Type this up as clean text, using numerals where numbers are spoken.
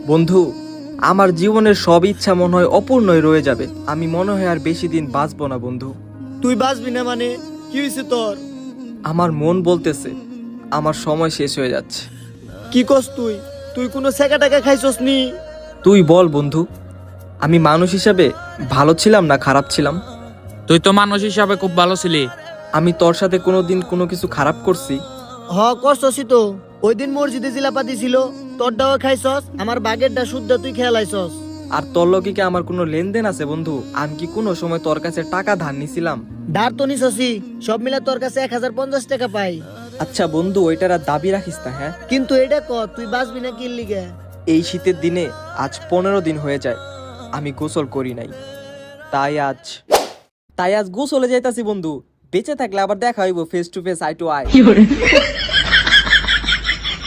বন্ধু, আমার জীবনের সব ইচ্ছা মনে হয় অপূর্ণই রয়ে যাবে। আমি মনে হয় আর বেশি দিন বাঁচবো না বন্ধু। তুই বাঁচবি না মানে কি হয়েছে তোর? আমার মন বলতেছে আমার সময় শেষ হয়ে যাচ্ছে। কি কস তুই? তুই কোনো সেকা টাকা খাইছস নি? তুই বল বন্ধু, আমি মানুষ হিসাবে ভালো ছিলাম না খারাপ ছিলাম? তুই তো মানুষ হিসাবে খুব ভালো ছিলি। আমি তোর সাথে কোনোদিন কোনো কিছু খারাপ করছি? করছসই তো। ওই দিন মসজিদে জিলাপাতি ছিল, তোর দাওয়া খাইছস, আমার বাগেরটা শুদ্ধ তুই খেলাইছস। আর তোর লগে কি আমার কোনো লেনদেন আছে বন্ধু? আমি কি কোনো সময় তোর কাছে টাকা ধার নিছিলাম? ধার তো নিছসই, সব মিলে তোর কাছে 1050 টাকা পাই। আচ্ছা বন্ধু, ওইটার আর দাবি রাখিস না, হ্যাঁ? কিন্তু এটা ক, তুই বাঁচবি না কি লিগে? এই শীতের দিনে আজ 15 দিন হয়ে যায় আমি গোসল করি নাই। তাই আজ গোসলে যাইতাছি বন্ধু। বেঁচে থাকলে আবার দেখা হইব face to face, eye to I.